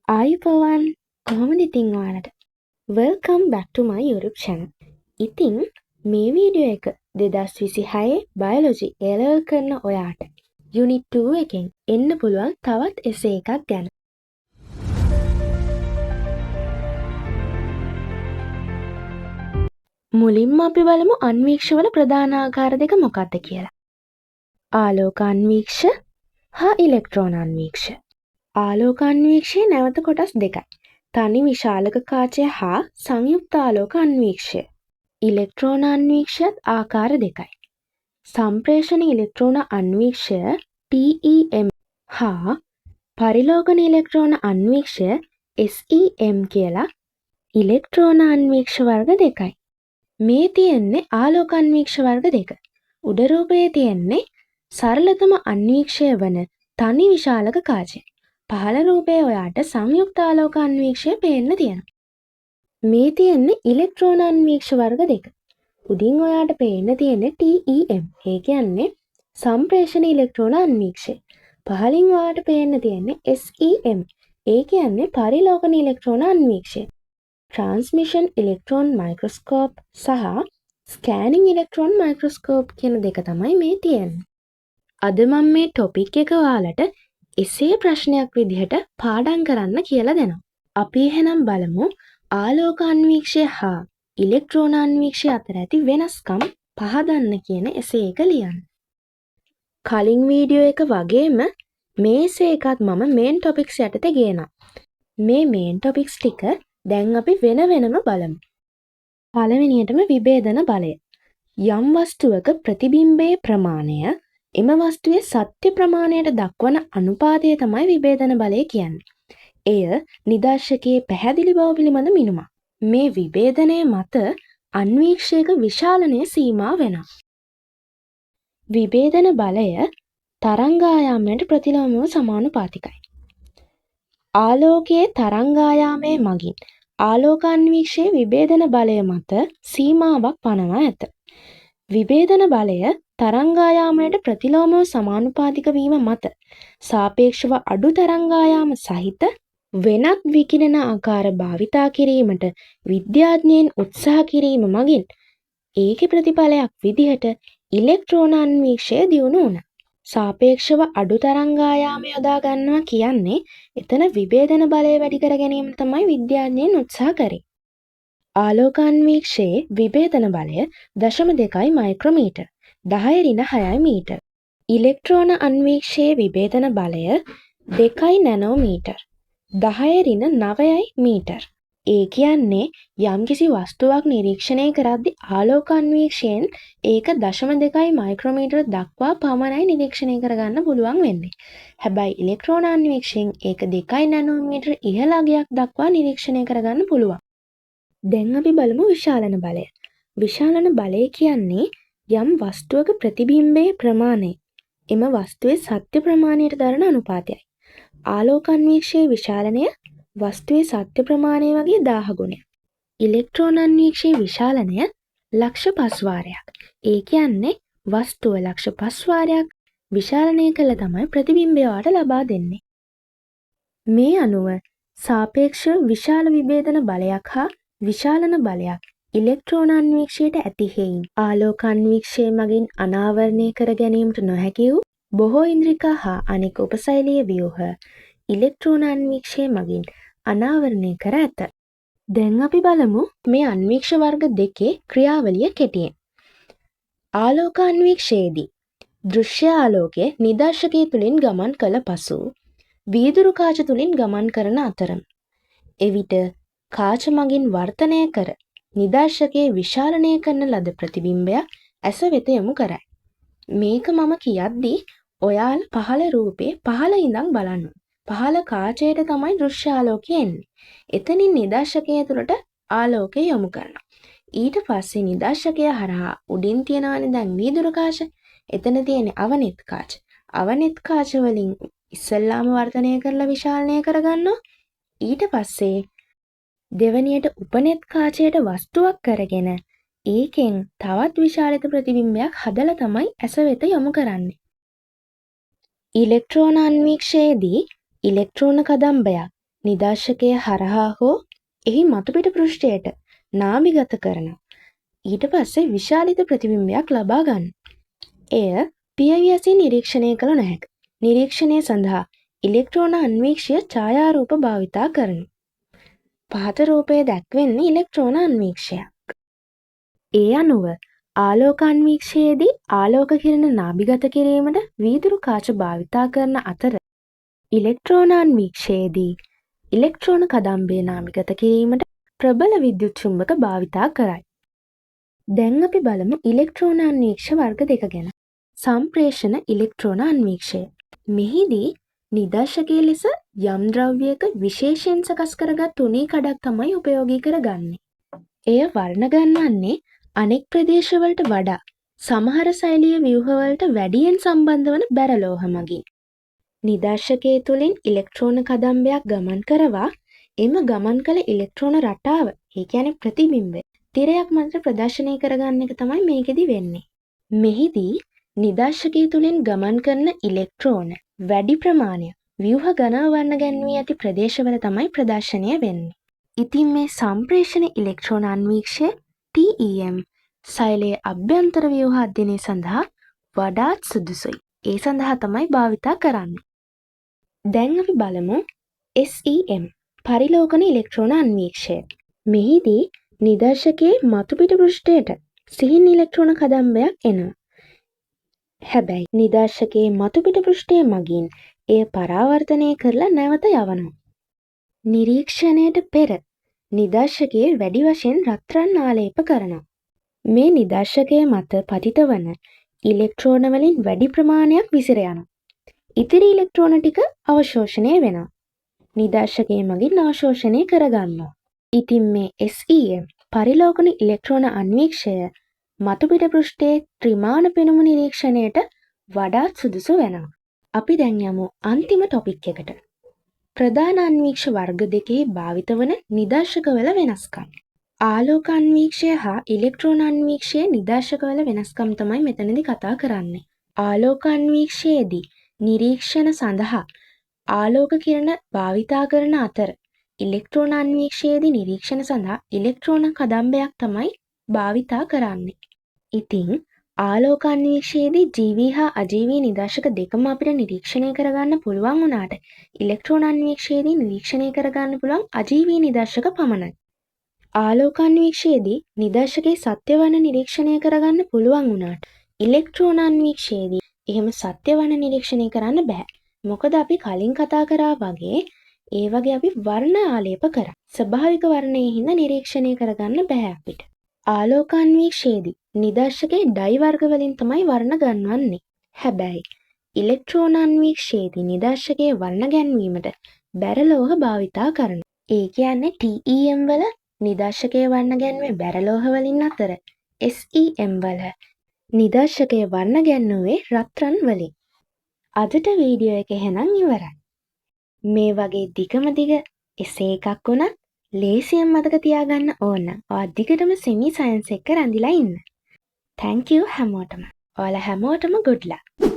ආයුබෝවන් කොහොමද ඉතින් ඔයාලට? Welcome back to my YouTube channel. ඉතින් මේ වීඩියෝ එක 2026 බයොලොජි A level කරන ඔයාට Unit 2 එකෙන් එන්න පුළුවන් තවත් essay එකක් ගැන. මුලින්ම අපි බලමු අන්වීක්ෂවල ප්‍රධාන ආකාර දෙක මොකක්ද කියලා. ආලෝක අන්වීක්ෂ හා ඉලෙක්ට්‍රෝන අන්වීක්ෂ. ආලෝක අන්වීක්ෂයේ නැවත කොටස් දෙකයි. තනි විශාලක කාචය හා සංයුක්ත ආලෝක අන්වීක්ෂය. ඉලෙක්ට්‍රෝන අන්වීක්ෂයත් ආකාර දෙකයි. සම්ප්‍රේෂණ ඉලෙක්ට්‍රෝන අන්වීක්ෂය TEM හා පරිලෝකන ඉලෙක්ට්‍රෝන අන්වීක්ෂය SEM කියලා ඉලෙක්ට්‍රෝන අන්වීක්ෂ වර්ග දෙකයි. මේ තියෙන්නේ ආලෝක අන්වීක්ෂ වර්ග දෙක. උඩ රූපයේ තියෙන්නේ සරලතම අන්වීක්ෂය වන තනි විශාලක කාචය. පහළ රූපයේ ඔයාට සංයුක්ත ආලෝක අන්වීක්ෂය පේන්න තියෙනවා. මේ තියෙන්නේ ඉලෙක්ට්‍රෝන අන්වීක්ෂ වර්ග දෙක. උඩින් ඔයාට පේන්න තියෙන්නේ TEM. ඒ කියන්නේ සම්ප්‍රේෂණ ඉලෙක්ට්‍රෝන අන්වීක්ෂය. පහළින් ඔයාට පේන්න තියෙන්නේ SEM. ඒ කියන්නේ පරිලෝකන ඉලෙක්ට්‍රෝන අන්වීක්ෂය. ට්‍රාන්ස්මිෂන් ඉලෙක්ට්‍රෝන මයික්‍රොස්කෝප් සහ ස්කෑනින් ඉලෙක්ට්‍රෝන මයික්‍රොස්කෝප් කියන දෙක තමයි මේ තියෙන්නේ. අද මම මේ ටොපික් එක ඔයාලට එසේ ප්‍රශ්නයක් විදිහට පාඩම් කරන්න කියලා දෙනවා. අපි එහෙනම් බලමු ආලෝක අන්වීක්ෂය හා ඉලෙක්ට්‍රෝන අන්වීක්ෂය අතර ඇති වෙනස්කම් පහදන්න කියන එසේ එක ලියන්න. කලින් වීඩියෝ එක වගේම මේ එසේ එකත් මම මේන් ටොපික්ස් යටතේ ගේනවා. මේ මේන් ටොපික්ස් ටික දැන් අපි වෙන වෙනම බලමු. පළවෙනියටම විභේදන බලය. යම් වස්තුවක ප්‍රතිබිම්බයේ ප්‍රමාණය එම වස්තුවේ සත්‍ය ප්‍රමාණයට දක්වන අනුපාතය තමයි විභේදන බලය කියන්නේ. එය නිදර්ශකයේ පැහැදිලි බව පිළිබඳ මිනුමක්. මේ විභේදනය මත අන්වීක්ෂයක විශාලනය සීමා වෙනවා. විභේදන බලය තරංගායාමයට ප්‍රතිලෝමව සමානුපාතිකයි. ආලෝකයේ තරංගායාමයේ මගින් ආලෝක අන්වීක්ෂයේ විභේදන බලය මත සීමාවක් පනවා ඇත. විභේදන බලය තරංගායාමයට ප්‍රතිලෝමව සමානුපාතික වීම මත සාපේක්ෂව අඩු තරංගායාම සහිත වෙනත් විකිරණ ආකාර භාවිතා කිරීමට විද්‍යාඥයන් උත්සාහ කිරීම මගින් ඒකේ ප්‍රතිඵලයක් විදිහට ඉලෙක්ට්‍රෝන අන්වීක්ෂය දියුණු වුණා. සාපේක්ෂව අඩු තරංගායාම යොදා ගන්නවා කියන්නේ එතන විභේදන බලය වැඩි කර ගැනීම තමයි විද්‍යාඥයන් උත්සාහ කරේ. ආලෝක අන්වීක්ෂයේ විභේදන බලය 0.2 මයික්‍රෝමීටර් 10^6 මීටර්. ඉලෙක්ට්‍රෝන අන්වීක්ෂයේ විභේදන බලය 2 නැනෝමීටර් 10^9 මීටර්. ඒ කියන්නේ යම්කිසි වස්තුවක් නිරීක්ෂණය කරද්දී ආලෝක අන්වීක්ෂයෙන් ඒක 0.2 මයික්‍රෝමීටර් දක්වා පමණයි නිරීක්ෂණය කරගන්න පුළුවන් වෙන්නේ. හැබැයි ඉලෙක්ට්‍රෝන අන්වීක්ෂයෙන් ඒක 2 නැනෝමීටර් ඉහළ අගයක් දක්වා නිරීක්ෂණය කරගන්න පුළුවන්. දැන් අපි බලමු විශාලන බලය. විශාලන බලය කියන්නේ යම් වස්තුවක ප්‍රතිබිම්බයේ ප්‍රමාණය එම වස්තුවේ සත්‍ය ප්‍රමාණයට දරන අනුපාතයයි. ආලෝක අන්වීක්ෂයේ විශාලනය වස්තුවේ සත්‍ය ප්‍රමාණය වගේ 1000 ගුණයක්. ඉලෙක්ට්‍රෝන අන්වීක්ෂයේ විශාලනය ලක්ෂ 5 වාරයක්. ඒ කියන්නේ වස්තුව ලක්ෂ 5 වාරයක් විශාලනය කළ තමයි ප්‍රතිබිම්බය වාට ලබා දෙන්නේ. මේ අනුව සාපේක්ෂ විශාල විභේදන බලයක් හා විශාලන බලයක් ඉලෙක්ට්‍රෝන අන්වීක්ෂයට ඇති හේයින් ආලෝක අන්වීක්ෂය මගින් අනාවරණය කර ගැනීමට නොහැකි වූ බොහෝ ඉන්ද්‍රිකා හා අනෙක් උපසෛලීය ව්‍යුහ ඉලෙක්ට්‍රෝන අන්වීක්ෂය මගින් අනාවරණය කර ඇත. දැන් අපි බලමු මේ අන්වීක්ෂ වර්ග දෙකේ ක්‍රියාවලිය කෙටියෙන්. ආලෝක අන්වීක්ෂයේදී දෘශ්‍ය ආලෝකය නිදර්ශකය තුළින් ගමන් කළ පසු වීදුරු කාච තුළින් ගමන් කරන අතරම එවිට කාච මගින් වර්තනය කර නිදර්ශකයේ විශාලනය කරන ලද ප්‍රතිබිම්බයක් ඇස වෙත යොමු කරයි. මේක මම කියද්දී ඔයාලා පහළ රූපේ පහළ ඉඳන් බලන්න. පහළ කාචයට තමයි දෘශ්‍ය ආලෝකය එන්නේ. එතනින් නිදර්ශකය තුළට ආලෝකය යොමු කරනවා. ඊට පස්සේ නිදර්ශකය හරහා උඩින් තියනවනේ දැන් වීදුරු කාච. එතන තියෙන අවනෙත් කාච. අවනෙත් කාච වලින් ඉස්සෙල්ලාම වර්ධනය කරලා විශාලනය කරගන්නවා. ඊට පස්සේ දෙවනියට උපනෙත් කාචයට වස්තුවක් කරගෙන ඒකෙන් තවත් විශාලිත ප්‍රතිබිම්බයක් හදලා තමයි ඇස වෙත යොමු කරන්නේ. ඉලෙක්ට්‍රෝන අන්වීක්ෂයේදී ඉලෙක්ට්‍රෝන කදම්බයක් නිදර්ශකය හරහා හෝ එහි මතුපිට පෘෂ්ඨයට නාභිගත කරනවා. ඊට පස්සේ විශාලිත ප්‍රතිබිම්බයක් ලබා ගන්න. එය පියවි නිරීක්ෂණය කළ නොහැක. නිරීක්ෂණය සඳහා ඉලෙක්ට්‍රෝන අන්වීක්ෂය ඡායාරූප භාවිතා කරනවා. පහත රූපයේ දැක්වෙන්නේ ඉලෙක්ට්‍රෝන අන්වීක්ෂයක්. ඒ අනුව ආලෝක අන්වීක්ෂයේදී ආලෝක කිරණ නාභිගත කිරීමට වීදුරු කාච භාවිතා කරන අතර ඉලෙක්ට්‍රෝන අන්වීක්ෂයේදී ඉලෙක්ට්‍රෝන කදම්බය නාභිගත කිරීමට ප්‍රබල විද්‍යුත් චුම්බක භාවිතා කරයි. දැන් අපි බලමු ඉලෙක්ට්‍රෝන අන්වීක්ෂ වර්ග දෙක ගැන. සම්ප්‍රේෂණ ඉලෙක්ට්‍රෝන අන්වීක්ෂය. මෙහිදී නිදර්ශකයේ ලෙස යම් ද්‍රව්‍යයක විශේෂයෙන් සකස් කරගත් තුනී කඩක් තමයි උපයෝගී කරගන්නේ. එය වර්ණ ගන්වන්නේ අනෙක් ප්‍රදේශවලට වඩා සමහර ශෛලීය ව්‍යුහවලට වැඩියෙන් සම්බන්ධ වන බැරලෝහ මගින්. නිදර්ශකයේ තුලින් ඉලෙක්ට්‍රෝන කදම්බයක් ගමන් කරවා එම ගමන් කළ ඉලෙක්ට්‍රෝන රටාව, ඒ කියන්නේ ප්‍රතිබිම්බය, තිරයක් මත ප්‍රදර්ශනය කරගන්න එක තමයි මේකෙදි වෙන්නේ. මෙහිදී නිදර්ශකයේ තුලින් ගමන් කරන ඉලෙක්ට්‍රෝන වැඩි ප්‍රමාණයක් ව්‍යුහ ඝනව වර්ණ ගැන්වී ඇති ප්‍රදේශවල තමයි ප්‍රදර්ශනය වෙන්නේ. ඉතින් මේ සම්ප්‍රේෂණ ඉලෙක්ට්‍රෝන අන්වීක්ෂය TEM ශෛලයේ අභ්‍යන්තර ව්‍යුහ අධ්‍යයනය සඳහා වඩාත් සුදුසුයි. ඒ සඳහා තමයි භාවිතා කරන්නේ. දැන් අපි බලමු SEM පරිලෝකන ඉලෙක්ට්‍රෝන අන්වීක්ෂය. මෙහිදී නිදර්ශකයේ මතුපිට පෘෂ්ඨයට සිහින් ඉලෙක්ට්‍රෝන කදම්බයක් එනවා. හැබැයි නිදර්ශකයේ මතුපිට පෘෂ්ඨය මගින් එය පරාවර්තනය කරලා නැවත යවනවා. නිරීක්ෂණයට පෙර නිදර්ශකයේ වැඩි වශයෙන් රත්රන් ආලේප කරනවා. මේ නිදර්ශකය මත පතිත වන ඉලෙක්ට්‍රෝන වලින් වැඩි ප්‍රමාණයක් විසිර යනවා. ඉතිරි ඉලෙක්ට්‍රෝන ටික අවශෝෂණය වෙනවා. නිදර්ශකයේ මගින් අවශෝෂණය කරගන්නවා. ඉතින් මේ SEM පරිලෝකන ඉලෙක්ට්‍රෝන අන්වීක්ෂය මතුපිට පෘෂ්ඨයේ ත්‍රිමාන පෙනුම නිරීක්ෂණයට වඩාත් සුදුසු වෙනවා. අපි දැන් යමු අන්තිම ටොපික් එකට. ප්‍රධාන අන්වීක්ෂ වර්ග දෙකේ භාවිත වන නිදර්ශකවල වෙනස්කම්. ආලෝක අන්වීක්ෂය හා ඉලෙක්ට්‍රෝන අන්වීක්ෂයේ නිදර්ශකවල වෙනස්කම් තමයි මෙතනදී කතා කරන්නේ. ආලෝක අන්වීක්ෂයේදී නිරීක්ෂණ සඳහා ආලෝක කිරණ භාවිතා කරන අතර ඉලෙක්ට්‍රෝන අන්වීක්ෂයේදී නිරීක්ෂණ සඳහා ඉලෙක්ට්‍රෝන කදම්බයක් තමයි භාවිතා කරන්නේ. ඉතින් ආලෝක අන්වීක්ෂයේදී ජීවී හා අජීවී නිදර්ශක දෙකම අපිට නිරීක්ෂණය කරගන්න පුළුවන් වුණාට ඉලෙක්ට්‍රෝන අන්වීක්ෂයේදී නිරීක්ෂණය කරගන්න පුළුවන් අජීවී නිදර්ශක පමණයි. ආලෝක අන්වීක්ෂයේදී නිදර්ශකයේ සත්‍ය වර්ණ නිරීක්ෂණය කරගන්න පුළුවන් වුණාට ඉලෙක්ට්‍රෝන අන්වීක්ෂයේදී එහෙම සත්‍ය වර්ණ නිරීක්ෂණය කරන්න බෑ. මොකද අපි කලින් කතා කරා වගේ ඒ වගේ අපි වර්ණ ආලේප කරා. ස්වභාවික වර්ණයේ හින්දා නිරීක්ෂණය කරගන්න බෑ අපිට. ආලෝක අන්වීක්ෂයේදී නිදර්ශකයේ ඩයි වර්ග වලින් තමයි වර්ණ ගන්වන්නේ. හැබැයි ඉලෙක්ට්‍රෝන අන්වීක්ෂයේදී නිදර්ශකයේ වර්ණ ගැන්වීමට බැරලෝහ භාවිතා කරනවා. ඒ කියන්නේ TEM වල නිදර්ශකයේ වර්ණ ගැන්වීම බැරලෝහ වලින් අතර SEM වල නිදර්ශකයේ වර්ණ ගැන්වුවේ රත්රන් වලින්. අදට වීඩියෝ එක එහෙනම් ඉවරයි. මේ වගේ දිගම දිග එසේ එකක් වුණත් ලේසියෙන් මතක තියාගන්න ඕන. ඔයා දිගටම සෙමි සයන්ස් එක රැඳිලා ඉන්න. Thank you හැමෝටම. ඔයාලා හැමෝටම good luck.